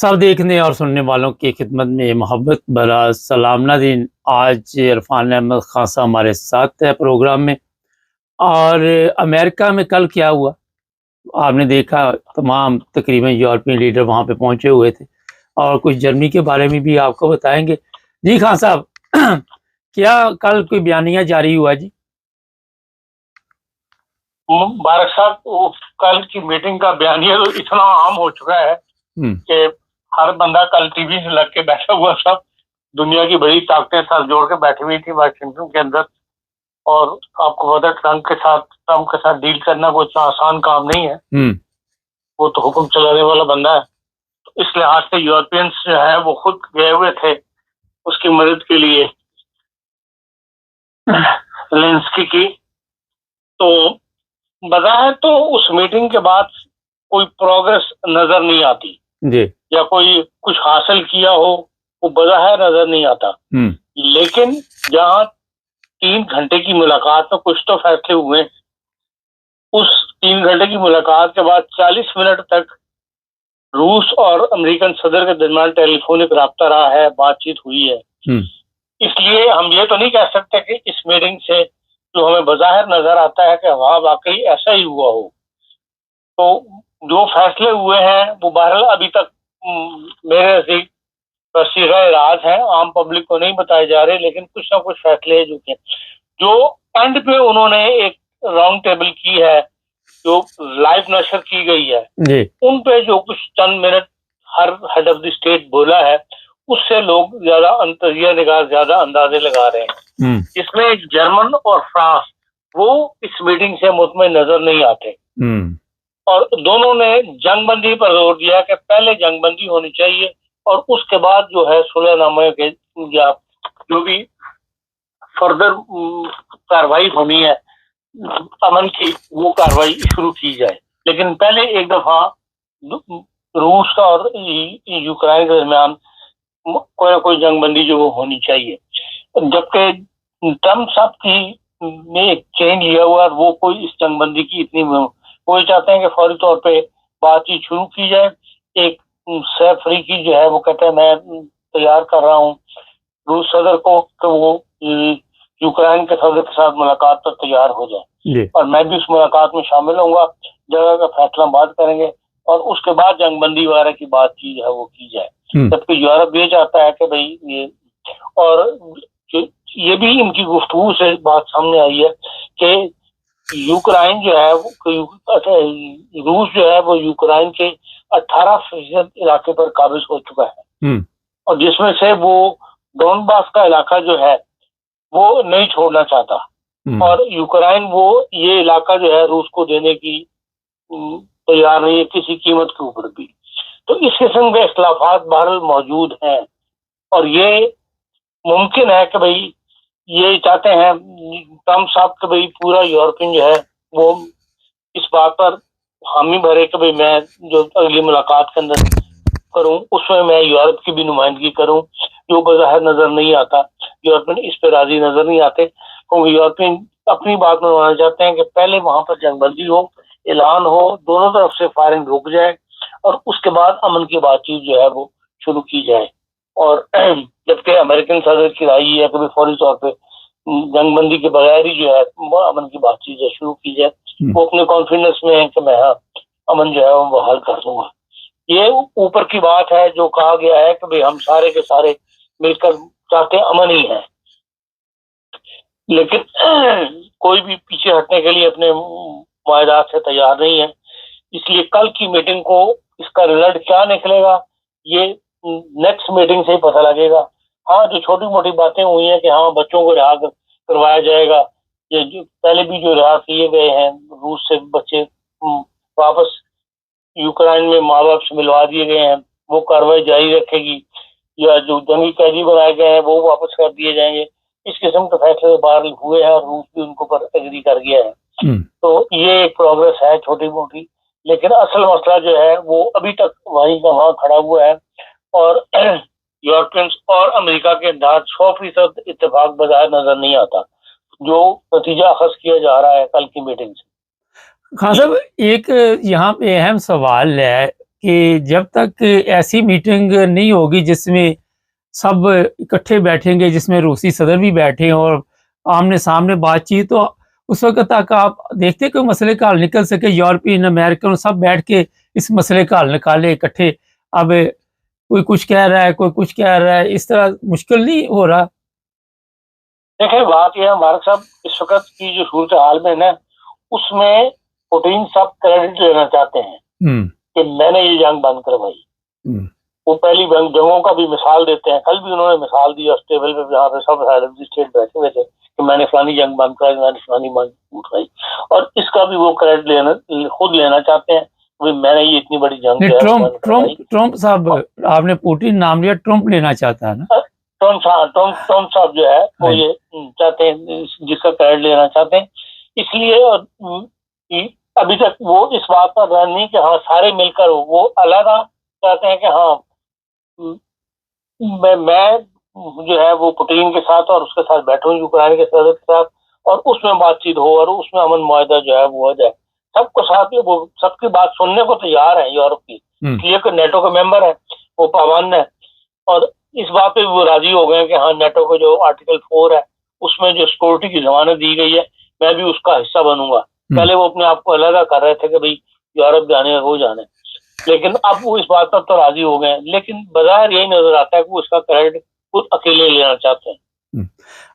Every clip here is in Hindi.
सब देखने और सुनने वालों की खिदमत में मोहब्बत भरा सलाम नाज़रीन। आज इरफान अहमद खान साहब हमारे साथ है प्रोग्राम में। और अमेरिका में कल क्या हुआ आपने देखा, तमाम तकरीबन यूरोपियन लीडर वहाँ पे पहुँचे हुए थे और कुछ जर्मनी के बारे में भी आपको बताएंगे। जी खान साहब क्या कल कोई बयानिया जारी हुआ जी? मुबारक साहब, वो कल की मीटिंग का बयानिया तो इतना आम हो चुका है कि हर बंदा कल टीवी से लग के बैठा हुआ था। दुनिया की बड़ी ताकतें साथ जोड़ के बैठी हुई थी वाशिंगटन के अंदर। और आपको पता है ट्रम्प के साथ डील करना कोई इतना आसान काम नहीं है। वो तो हुक्म चलाने वाला बंदा है। तो इस लिहाज से यूरोपियंस जो है वो खुद गए हुए थे उसकी मदद के लिए जेलेंस्की की। तो बज़ाहिर तो उस मीटिंग के बाद कोई प्रोग्रेस नजर नहीं आती जी। या कोई कुछ हासिल किया हो वो बज़ाहिर नजर नहीं आता। लेकिन जहां 3 घंटे की मुलाकात में कुछ तो फैसले हुए, उस 3 घंटे की मुलाकात के बाद 40 मिनट तक रूस और अमेरिकन सदर के दरमियान टेलीफोनिक रब्ता रहा है, बातचीत हुई है। इसलिए हम ये तो नहीं कह सकते कि इस मीटिंग से जो हमें बज़ाहिर नजर आता है कि हाँ वाकई ऐसा ही हुआ हो। तो जो फैसले हुए हैं वो बहरहाल अभी तक मेरे नजदीक सीधा राज है, आम पब्लिक को नहीं बताए जा रहे। लेकिन कुछ ना कुछ फैसले हैं जो एंड पे उन्होंने एक राउंड टेबल की है जो लाइव नशर की गई है जी। उन पे जो कुछ चंद मिनट हर हेड ऑफ द स्टेट बोला है उससे लोग ज्यादा अंतरिया निगाह ज्यादा अंदाजे लगा रहे हैं। इसमें जर्मन और फ्रांस वो इस मीटिंग से मुतमईन नजर नहीं आते और दोनों ने जंगबंदी पर जोर दिया कि पहले जंगबंदी होनी चाहिए और उसके बाद जो है सुलहनामे के या जो भी फर्दर कार्रवाई होनी है अमन की वो कार्रवाई शुरू की जाए। लेकिन पहले एक दफा रूस का और यूक्रेन के दरमियान कोई ना कोई जंगबंदी जो वो होनी चाहिए। जबकि ट्रम्प साहब की ने एक चेंज लिया हुआ वो कोई इस जंगबंदी की इतनी वो चाहते हैं कि फौरी तौर पे बातचीत शुरू की जाए। एक सैफ अफरीदी जो है वो कहते हैं मैं तैयार कर रहा हूँ रूस सदर को कि वो यूक्रेन के सदर के साथ मुलाकात पर तैयार हो जाए और मैं भी उस मुलाकात में शामिल होऊंगा। जगह का फैसला बाद करेंगे और उसके बाद जंगबंदी वगैरह की बात की है वो की जाए। जबकि यूरोप ये चाहता है कि भाई ये और ये भी इनकी गुफ्तगू से बात सामने आई है कि यूक्रेन जो है रूस जो है वो यूक्रेन के 18% इलाके पर काबिज हो चुका है और जिसमें से वो डोनबास का इलाका जो है वो नहीं छोड़ना चाहता और यूक्रेन वो ये इलाका जो है रूस को देने की तैयार नहीं है किसी कीमत के ऊपर भी। तो इस किस्म के इख्तिलाफात बहरहाल मौजूद हैं और ये मुमकिन है कि भाई ये चाहते हैं ट्रम्प साहब के भाई पूरा यूरोपियन जो है वो इस बात पर हामी भरे कि भाई मैं जो अगली मुलाकात के अंदर करूं उसमें मैं यूरोप की भी नुमाइंदगी करूं जो बज़ाहिर नजर नहीं आता। यूरोपियन इस पर राजी नजर नहीं आते क्योंकि यूरोपियन अपनी बात में मानना चाहते हैं कि पहले वहां पर जंगबंदी हो, ऐलान हो, दोनों तरफ से फायरिंग रुक जाए और उसके बाद अमन की बातचीत जो है वो शुरू की जाए। और जबकि अमेरिकन सदर की राय है कि फौरी तौर पर जंगबंदी के बगैर ही जो है अमन की बातचीत जो शुरू की जाए। वो अपने कॉन्फिडेंस में है कि मैं हाँ अमन जो है वो बहाल कर दूंगा। ये ऊपर की बात है जो कहा गया है कि भाई हम सारे के सारे मिलकर चाहते अमन ही है, लेकिन कोई भी पीछे हटने के लिए अपने वायदात से तैयार नहीं है। इसलिए कल की मीटिंग को इसका रिजल्ट क्या निकलेगा ये नेक्स्ट मीटिंग से ही पता लगेगा। हाँ जो छोटी मोटी बातें हुई हैं कि हाँ बच्चों को रिहा करवाया जाएगा, ये जो पहले भी जो रिहा किए गए हैं रूस से बच्चे वापस यूक्रेन में माँ बाप से मिलवा दिए गए हैं वो कार्रवाई जारी रखेगी या जो जंगी कैदी बनाए गए हैं वो वापस कर दिए जाएंगे। इस किस्म के फैसले बाहर हुए हैं और रूस भी उनको पर एग्री कर गया है। तो ये एक प्रोग्रेस है छोटी मोटी, लेकिन असल मसला जो है वो अभी तक वहीं का वहां खड़ा हुआ है और यूरोपियंस और अमेरिका के अंदर 100% इत्तेफाक बजाय नजर नहीं आता जो नतीजा अखज किया जा रहा है कल की मीटिंग से। खान साहब एक यहाँ पे अहम सवाल है कि जब तक ऐसी मीटिंग नहीं होगी जिसमें सब इकट्ठे बैठेंगे, जिसमें रूसी सदर भी बैठे हैं और आमने सामने बातचीत, तो उस वक्त तक आप देखते कोई मसले का हल निकल सके। यूरोपियन, अमेरिकन सब बैठ के इस मसले का हल निकाले इकट्ठे। अब कोई कुछ कह रहा है, कोई कुछ कह रहा है, इस तरह मुश्किल नहीं हो रहा? देखिए, बात यह है मुबारक साहब, इस वक्त की जो सूरत हाल में ना, उसमें पुतिन सब क्रेडिट लेना चाहते हैं कि मैंने ये जंग बंद करवाई। वो पहली जंगों का भी मिसाल देते हैं। कल भी उन्होंने मिसाल दी उस टेबल पे जहाँ पे सब हेड ऑफ द स्टेट बैठे हुए थे कि मैंने फलानी जंग बंद कराई, मैंने फलानी जंग उठाई, और इसका भी वो क्रेडिट खुद लेना चाहते हैं कि मैंने ये इतनी बड़ी जंग ट्रम्प साहब, आपने पुतिन नाम लिया, ट्रम्प लेना चाहता है ना? ट्रम्प साहब जो है वो ये चाहते हैं, जिसका क्रेडिट लेना चाहते हैं। इसलिए अभी तक वो इस बात पर ध्यान नहीं कि हाँ सारे मिलकर, वो अलग चाहते हैं कि हाँ मैं जो है वो पुतिन के साथ और उसके साथ बैठूं, यूक्रेन के सदस्य के साथ, और उसमें बातचीत हो और उसमें अमन मुआहदा जो है वो हो जाए। सबको साथ में वो सबकी बात सुनने को तैयार है यूरोप की, इसलिए नेटो का मेंबर है, वो पाबंद है, और इस बात पे वो राजी हो गए कि हाँ नेटो का जो आर्टिकल 4 है उसमें जो सिक्योरिटी की जमानत दी गई है, मैं भी उसका हिस्सा बनूंगा। पहले वो अपने आप को अलग कर रहे थे कि भाई यूरोप जाने वो जाने, लेकिन अब वो इस बात पर तो राजी हो गए। लेकिन बाजार यही नजर आता है कि वो उसका क्रेडिट खुद अकेले लेना चाहते हैं।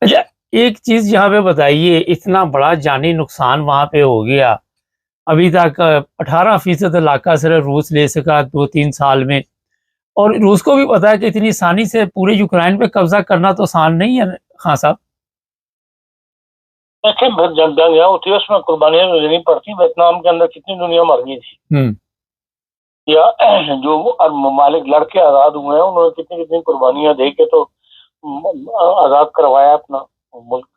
अच्छा, एक चीज यहाँ पे बताइए, इतना बड़ा जानी नुकसान वहां पे हो गया, अभी तक 18% इलाका सिर्फ रूस ले सका 2-3 साल में, और रूस को भी पता है कि इतनी आसानी से पूरे यूक्रेन पे कब्जा करना तो आसान नहीं है खान साहब। देखिए, जब जंग होती है उसमें कुर्बानियां देनी पड़ती। वियतनाम के अंदर कितनी दुनिया मर गई थी, या जो ममालिक लड़के आजाद हुए हैं उन्होंने कितनी कितनी कुर्बानियां दे के तो आजाद करवाया अपना मुल्क।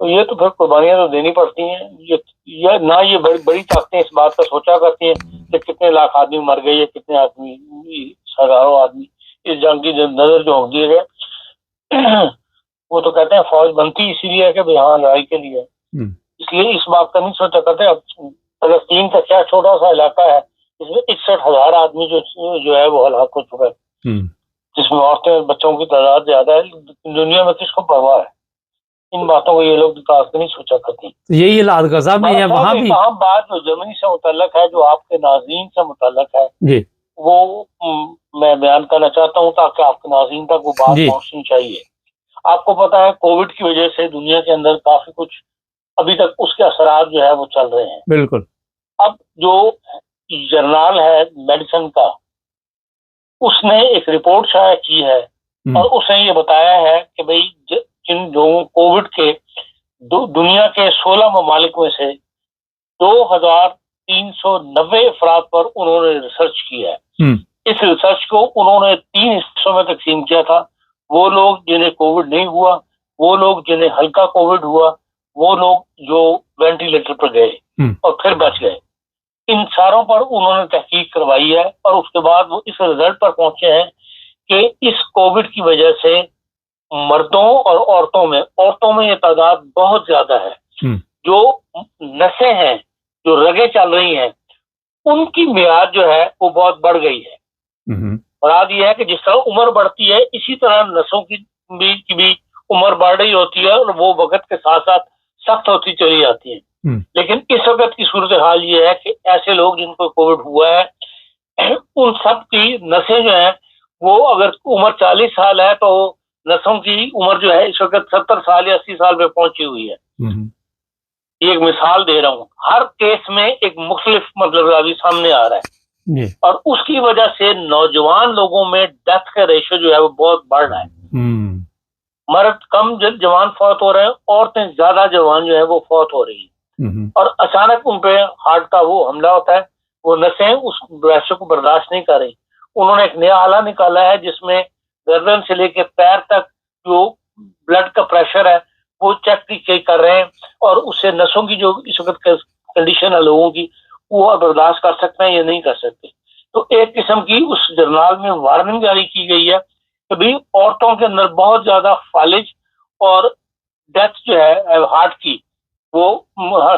तो ये तो फिर कुर्बानियां तो देनी पड़ती हैं। ये ना ये बड़ी ताकतें इस बात का सोचा करती हैं कि कितने लाख आदमी मर गए या कितने आदमी, हजारों आदमी इस जंग की नजर जो होती है, वो तो कहते हैं फौज बनती इसीलिए है कि भाई हाँ लड़ाई के लिए, इसलिए इस बात का नहीं सोचा करते। अब फलस्तीन का क्या छोटा सा इलाका है, इसमें 61,000 आदमी जो है वो हलाक हो चुका है, जिसमें औरतें बच्चों की तादाद ज्यादा है। दुनिया में किसको परवाह है? इन बातों को ये लोग विकास नहीं सोचा करते। तो यही हालात गजा में है, वहां भी बात जो जर्मनी से मुतल्लक है, जो आपके नाज़रीन से मुतल्लक है जी, वो मैं बयान करना चाहता हूँ ताकि आपके नाज़रीन तक वो बात पहुंचनी चाहिए। आपको पता है कोविड की वजह से दुनिया के अंदर काफी कुछ अभी तक उसके असरात जो है वो चल रहे हैं। बिल्कुल। अब जो जर्नल है मेडिसिन का, उसने एक रिपोर्ट शाया की है और उसने ये बताया है कि भाई जिन लोगों कोविड के दुनिया के 16 ममालिक में से 2,390 अफराद पर उन्होंने रिसर्च किया है। इस रिसर्च को उन्होंने 3 हिस्सों में तकसीम किया था। वो लोग जिन्हें कोविड नहीं हुआ, वो लोग जिन्हें हल्का कोविड हुआ, वो लोग जो वेंटिलेटर पर गए और फिर बच गए। इन सारों पर उन्होंने तहकीक करवाई है और उसके बाद वो इस रिजल्ट पर पहुंचे हैं कि इस कोविड की वजह से मर्दों और औरतों में ये तादाद बहुत ज्यादा है। जो नसें हैं, जो रगें चल रही हैं, उनकी मियाद जो है वो बहुत बढ़ गई है। और आज ये है कि जिस तरह उम्र बढ़ती है इसी तरह नसों की भी उम्र बढ़ रही होती है और वो वक्त के साथ साथ सख्त होती चली जाती है। लेकिन इस वक्त की सूरत हाल ये है कि ऐसे लोग जिनको कोविड हुआ है उन सब की नसें जो है वो अगर उम्र 40 साल है तो नसों की उम्र जो है इस वक्त 70 साल या 80 साल पे पहुंची हुई है। ये एक मिसाल दे रहा हूँ। हर केस में एक मुख्तलिफ मतलब अभी सामने आ रहा है और उसकी वजह से नौजवान लोगों में डेथ का रेशो जो है वो बहुत बढ़ रहा है। मर्द कम जवान फौत हो रहे हैं, औरतें ज्यादा जवान जो है वो फौत हो रही है और अचानक उन पे हार्ट का वो हमला होता है। वो नसें उस रेशो को बर्दाश्त नहीं कर रही। उन्होंने एक नया आला निकाला है जिसमें गर्दन से लेके पैर तक जो ब्लड का प्रेशर है वो चेक कर रहे हैं और उससे नसों की जो इस वक्त कंडीशन है लोगों की वो बर्दाश्त कर सकते हैं या नहीं कर सकते। तो एक किस्म की उस जर्नल में वार्निंग जारी की गई है कि भाई औरतों के अंदर बहुत ज्यादा फालिज और डेथ जो है हार्ट की, वो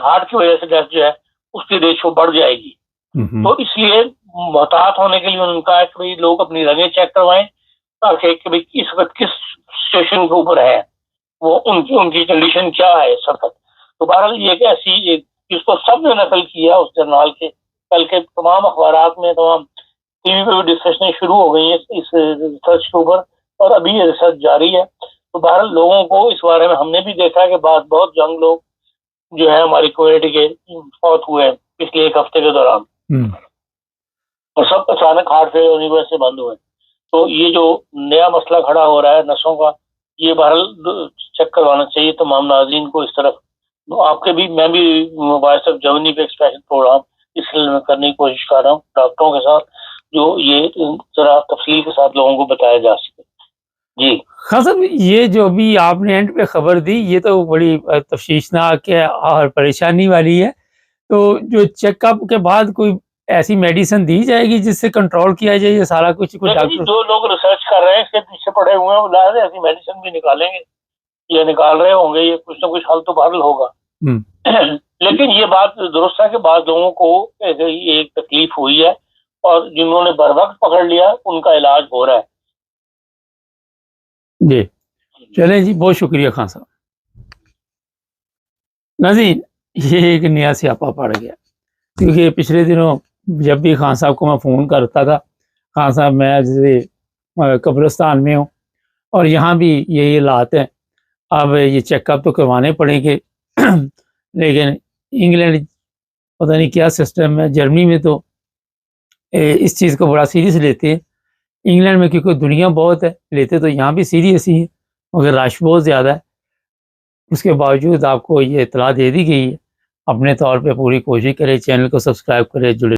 हार्ट की वजह से डेथ जो है उसकी रेशो बढ़ जाएगी। तो इसलिए मोहतात होने के लिए उनका है कि भाई लोग अपनी रंगें चेक करवाएं, ताकि कि भाई इस वक्त किस स्टेशन के ऊपर है, वो उनकी उनकी कंडीशन क्या है इस वक्त। तो बहरहाल ये एक ऐसी एक जिसको सबने नकल किया उस जर्नल के, कल के तमाम अखबारात में, तमाम टीवी पे भी डिस्कशन शुरू हो गई है इस रिसर्च के ऊपर, और अभी ये रिसर्च जारी है। तो बहरहाल लोगों को इस बारे में हमने भी देखा है कि बहुत जंग लोग जो है हमारी कम्युनिटी के फौत हुए हैं पिछले एक हफ्ते के दौरान, और सब अचानक हार्ट फेल होने की वजह से बंद हुए। तो ये जो नया मसला खड़ा हो रहा है नसों का, ये बहरहाल चेक करवाना चाहिए तमाम नाज़रीन को इस तरफ। तो आपके भी, मैं भी वॉइस ऑफ जर्मनी पे एक स्पेशल प्रोग्राम इस सिलसिले में करने की कोशिश कर रहा हूँ डॉक्टरों के साथ, जो ये जरा तफसील के साथ लोगों को बताया जा सके। जी हाँ साहब, ये जो अभी आपने एंड पे खबर दी ये तो बड़ी तफ्शीशनाक है और परेशानी वाली है। तो जो चेकअप के बाद कोई ऐसी मेडिसिन दी जाएगी जिससे कंट्रोल किया जाए ये सारा कुछ डॉक्टर? जो लोग रिसर्च कर रहे हैं इसके पीछे पड़े हुए हैं, वो लाए ऐसी मेडिसिन भी निकालेंगे, ये निकाल रहे होंगे, ये कुछ ना कुछ हल तो बहरहाल होगा। लेकिन ये बात दुरुस्त है कि बाद लोगों को एक तकलीफ हुई है और जिन्होंने बर वक्त पकड़ लिया उनका इलाज हो रहा है। जी चलें जी, बहुत शुक्रिया खान साहब। नाज़रीन, ये एक नया स्यापा पड़ गया, क्योंकि पिछले दिनों जब भी खान साहब को मैं फ़ोन करता था, खान साहब मैं जैसे कब्रिस्तान में हूँ और यहाँ भी यही हालात हैं, अब ये चेकअप तो करवाने पड़ेंगे लेकिन इंग्लैंड पता नहीं क्या सिस्टम है, जर्मनी में तो इस चीज़ को बड़ा सीरियस लेते हैं। इंग्लैंड में क्योंकि दुनिया बहुत है, लेते तो यहाँ भी सीरियस ही है, मगर रश बहुत ज़्यादा है। उसके बावजूद आपको ये इत्तला दे दी गई है, अपने तौर पे पूरी कोशिश करें, चैनल को सब्सक्राइब करें, जुड़े